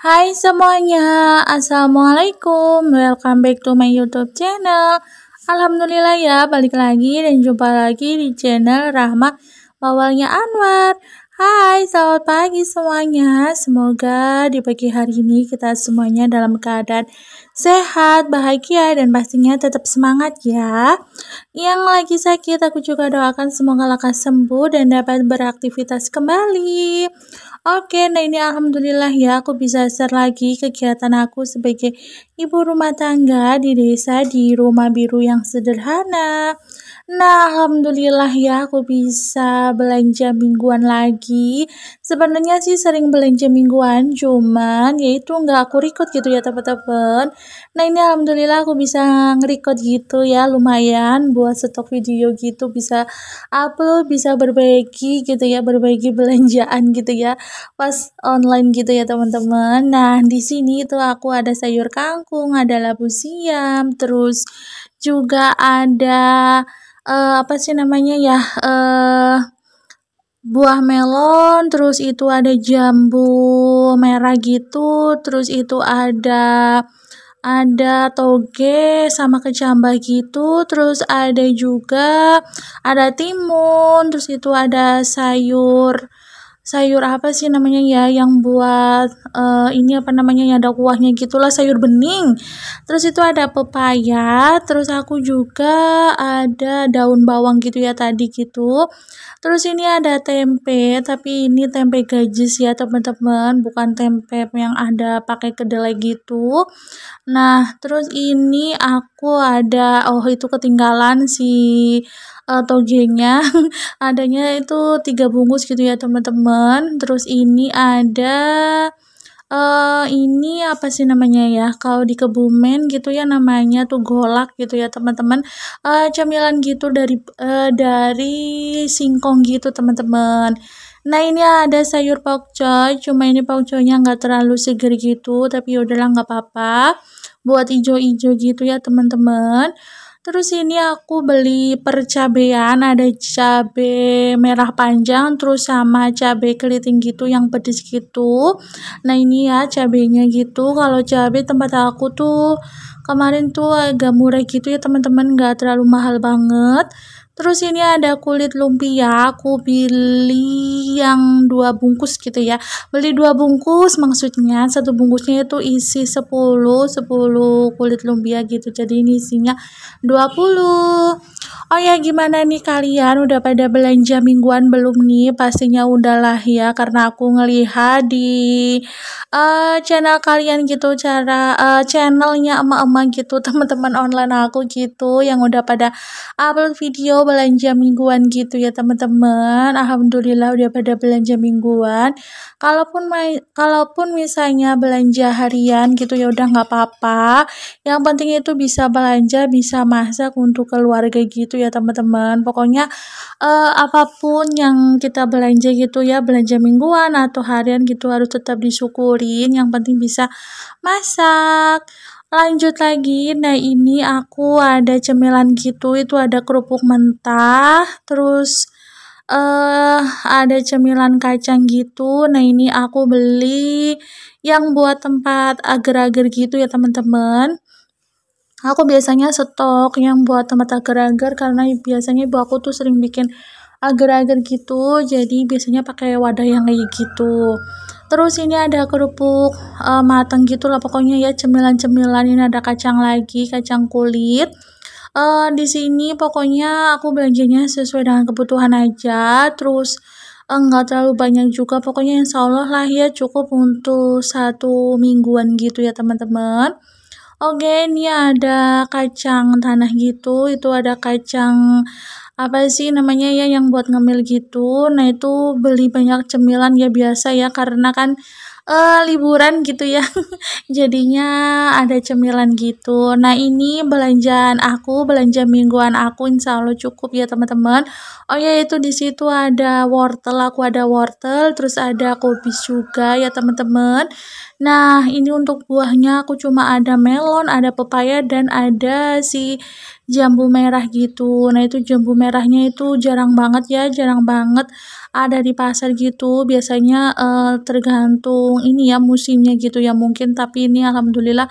Hai semuanya, Assalamualaikum, welcome back to my YouTube channel. Alhamdulillah ya, balik lagi dan jumpa lagi di channel Rahma Bawalnya Anwar. Hai, selamat pagi semuanya. Semoga di pagi hari ini kita semuanya dalam keadaan sehat, bahagia, dan pastinya tetap semangat ya. Yang lagi sakit, aku juga doakan semoga lekas sembuh dan dapat beraktivitas kembali. Oke, nah ini alhamdulillah ya aku bisa share lagi kegiatan aku sebagai ibu rumah tangga di desa di rumah biru yang sederhana. Nah, alhamdulillah ya aku bisa belanja mingguan lagi. Sebenarnya sih sering belanja mingguan, cuman yaitu nggak aku record gitu ya teman-teman. Nah ini alhamdulillah aku bisa nge-record gitu ya, lumayan buat stok video gitu, bisa upload, bisa berbagi gitu ya, berbagi belanjaan gitu ya pas online gitu ya teman-teman. Nah di sini tuh aku ada sayur kangkung, ada labu siam, terus juga ada apa sih namanya ya, buah melon, terus itu ada jambu merah gitu, terus itu ada toge sama kecambah gitu, terus ada juga ada timun, terus itu ada sayur apa sih namanya ya yang buat ini apa namanya ya, ada kuahnya gitulah, sayur bening. Terus itu ada pepaya, terus aku juga ada daun bawang gitu ya tadi gitu. Terus ini ada tempe, tapi ini tempe gajis ya teman-teman, bukan tempe yang ada pakai kedelai gitu. Nah, terus ini aku ada, oh itu ketinggalan si togenya. Adanya itu 3 bungkus gitu ya teman-teman. Terus ini ada ini apa sih namanya ya, kalau di Kebumen gitu ya namanya tuh golak gitu ya teman-teman, camilan gitu dari singkong gitu teman-teman. Nah ini ada sayur pakcoy, cuma ini pakcoynya nggak terlalu seger gitu, tapi yaudahlah nggak apa-apa, buat ijo-ijo gitu ya teman-teman. Terus ini aku beli percabean, ada cabe merah panjang, terus sama cabe keriting gitu yang pedes gitu. Nah ini ya cabenya gitu, kalau cabe tempat aku tuh kemarin tuh agak murah gitu ya teman-teman, gak terlalu mahal banget. Terus ini ada kulit lumpia, aku beli yang 2 bungkus gitu ya. Beli 2 bungkus maksudnya, 1 bungkusnya itu isi 10 kulit lumpia gitu. Jadi ini isinya 20. Oh ya, gimana nih kalian udah pada belanja mingguan belum nih? Pastinya udahlah ya, karena aku ngelihat di channel kalian gitu, channelnya emak-emak gitu, teman-teman online aku gitu yang udah pada upload video belanja mingguan gitu ya teman-teman. Alhamdulillah udah pada belanja mingguan. Kalaupun misalnya belanja harian gitu ya udah nggak apa-apa. Yang penting itu bisa belanja, bisa masak untuk keluarga gitu ya teman-teman. Pokoknya apapun yang kita belanja gitu ya, belanja mingguan atau harian gitu harus tetap disyukurin. Yang penting bisa masak. Lanjut lagi, nah ini aku ada cemilan gitu, itu ada kerupuk mentah, terus ada cemilan kacang gitu. Nah ini aku beli yang buat tempat agar-agar gitu ya teman-teman. Aku biasanya stok yang buat tempat agar-agar karena biasanya ibu aku tuh sering bikin agar-agar gitu, jadi biasanya pakai wadah yang kayak gitu. Terus ini ada kerupuk matang gitu lah pokoknya ya, cemilan-cemilan. Ini ada kacang lagi, kacang kulit. Di sini pokoknya aku belanjanya sesuai dengan kebutuhan aja, terus enggak terlalu banyak juga, pokoknya insya Allah lah ya cukup untuk 1 mingguan gitu ya teman-teman. Oke, ini ada kacang tanah gitu, itu ada kacang apa sih namanya ya yang buat ngemil gitu. Nah itu beli banyak cemilan ya biasa ya, karena kan liburan gitu ya. Jadinya ada cemilan gitu. Nah ini belanjaan aku, belanja mingguan aku insya Allah cukup ya teman-teman. Oh ya itu di situ ada wortel, aku ada wortel, terus ada kubis juga ya teman-teman. Nah ini untuk buahnya aku cuma ada melon, ada pepaya, dan ada si jambu merah gitu. Nah itu jambu merahnya itu jarang banget ya, jarang banget ada di pasar gitu. Biasanya tergantung ini ya musimnya gitu ya mungkin, tapi ini alhamdulillah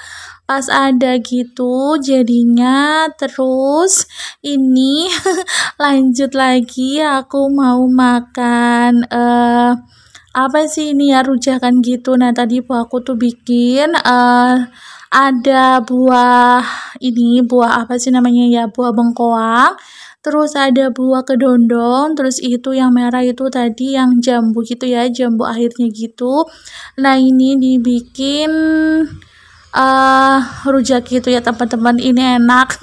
pas ada gitu jadinya. Terus ini lanjut lagi aku mau makan apa sih ini ya, rujakan gitu. Nah tadi aku tuh bikin ada buah ini, buah apa sih namanya ya, buah bengkoang, terus ada buah kedondong, terus itu yang merah itu tadi yang jambu gitu ya, jambu akhirnya gitu. Nah ini dibikin rujak gitu ya teman-teman, ini enak.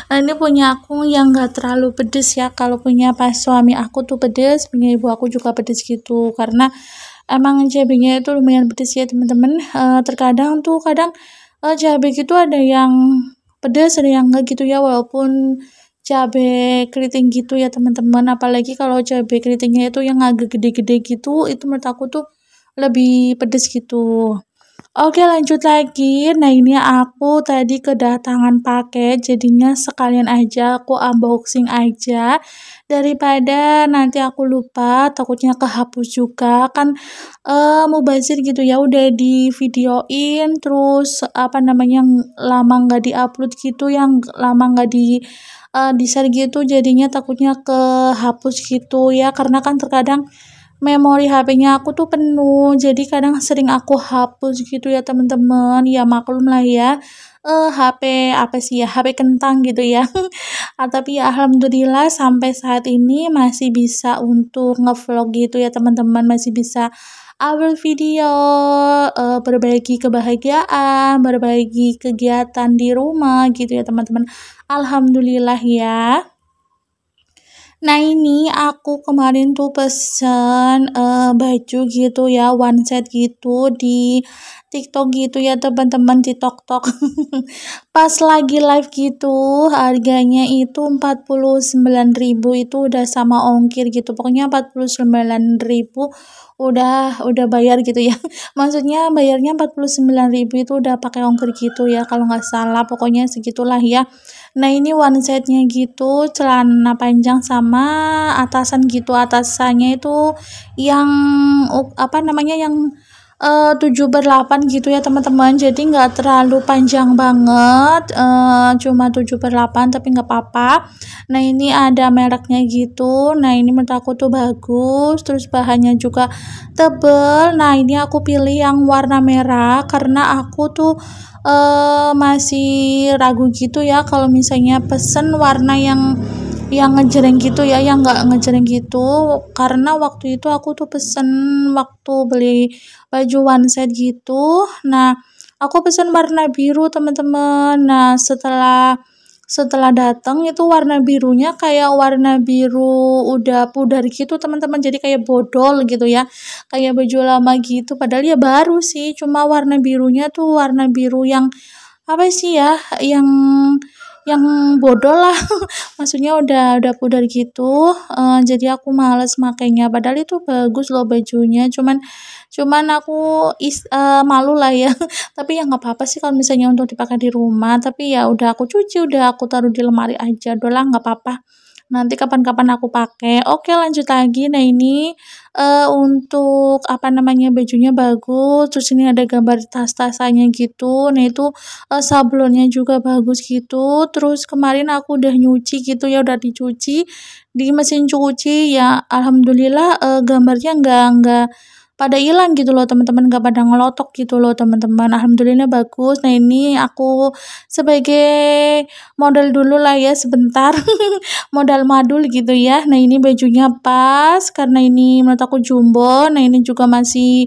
Nah, ini punya aku yang gak terlalu pedes ya, kalau punya pas suami aku tuh pedes, punya ibu aku juga pedes gitu, karena emang cabenya itu lumayan pedes ya teman-teman. Terkadang tuh kadang cabai gitu ada yang pedes ada yang enggak gitu ya, walaupun cabai keriting gitu ya teman-teman, apalagi kalau cabai keritingnya itu yang agak gede-gede gitu, itu menurut aku tuh lebih pedes gitu. Oke lanjut lagi. Nah ini aku tadi kedatangan paket, jadinya sekalian aja aku unboxing aja, daripada nanti aku lupa takutnya kehapus juga kan. Mubazir gitu ya, udah di videoin terus apa namanya lama nggak diupload gitu, yang lama nggak di share gitu, jadinya takutnya kehapus gitu ya, karena kan terkadang memori HP-nya aku tuh penuh, jadi kadang sering aku hapus gitu ya teman-teman. Ya maklum lah ya, HP apa sih ya, HP kentang gitu ya. Tapi ya alhamdulillah sampai saat ini masih bisa untuk ngevlog gitu ya teman-teman, masih bisa upload video, berbagi kebahagiaan, berbagi kegiatan di rumah gitu ya teman-teman. Alhamdulillah ya. Nah ini aku kemarin tuh pesen baju gitu ya, one set gitu di TikTok gitu ya teman-teman, di TokTok. Pas lagi live gitu harganya itu 49.000, itu udah sama ongkir gitu. Pokoknya 49.000 udah bayar gitu ya. Maksudnya bayarnya 49.000 itu udah pakai ongkir gitu ya kalau nggak salah. Pokoknya segitulah ya. Nah ini one setnya gitu, celana panjang sama atasan gitu, atasannya itu yang apa namanya yang 7/8 gitu ya teman-teman, jadi nggak terlalu panjang banget, cuma 7/8 tapi nggak apa-apa. Nah ini ada mereknya gitu, nah ini menurut aku tuh bagus, terus bahannya juga tebel. Nah ini aku pilih yang warna merah karena aku tuh masih ragu gitu ya kalau misalnya pesen warna yang ngejreng gitu ya, yang nggak ngejreng gitu, karena waktu itu aku tuh pesen waktu beli baju one set gitu. Nah aku pesen warna biru teman-teman. Nah setelah datang itu warna birunya kayak warna biru udah pudar gitu teman-teman, jadi kayak bodol gitu ya, kayak baju lama gitu, padahal ya baru sih, cuma warna birunya tuh warna biru yang apa sih ya, yang bodol lah. Maksudnya udah pudar gitu, jadi aku males makainya, padahal itu bagus loh bajunya, cuman aku malu lah ya. Tapi ya nggak apa-apa sih kalau misalnya untuk dipakai di rumah, tapi ya udah aku cuci, udah aku taruh di lemari aja, udah lah nggak apa-apa, nanti kapan-kapan aku pakai. Oke lanjut lagi. Nah ini untuk apa namanya bajunya bagus, terus ini ada gambar tas-tasannya gitu. Nah itu sablonnya juga bagus gitu. Terus kemarin aku udah nyuci gitu ya, udah dicuci di mesin cuci ya, alhamdulillah gambarnya nggak pada hilang gitu loh teman-teman, nggak pada ngelotok gitu loh teman-teman, alhamdulillah bagus. Nah ini aku sebagai model dulu lah ya sebentar, modal madul gitu ya. Nah ini bajunya pas karena ini menurut aku jumbo. Nah ini juga masih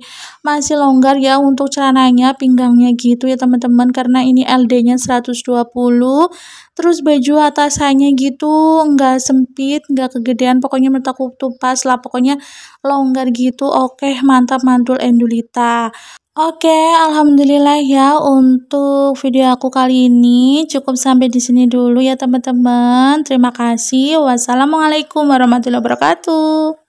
longgar ya untuk celananya, pinggangnya gitu ya teman-teman, karena ini LD-nya 120. Terus baju atasannya gitu nggak sempit, nggak kegedean, pokoknya menurut aku tuh pas lah, pokoknya longgar gitu. Oke mantap mantul Endulita. Oke, alhamdulillah ya untuk video aku kali ini cukup sampai di sini dulu ya teman-teman. Terima kasih. Wassalamualaikum warahmatullahi wabarakatuh.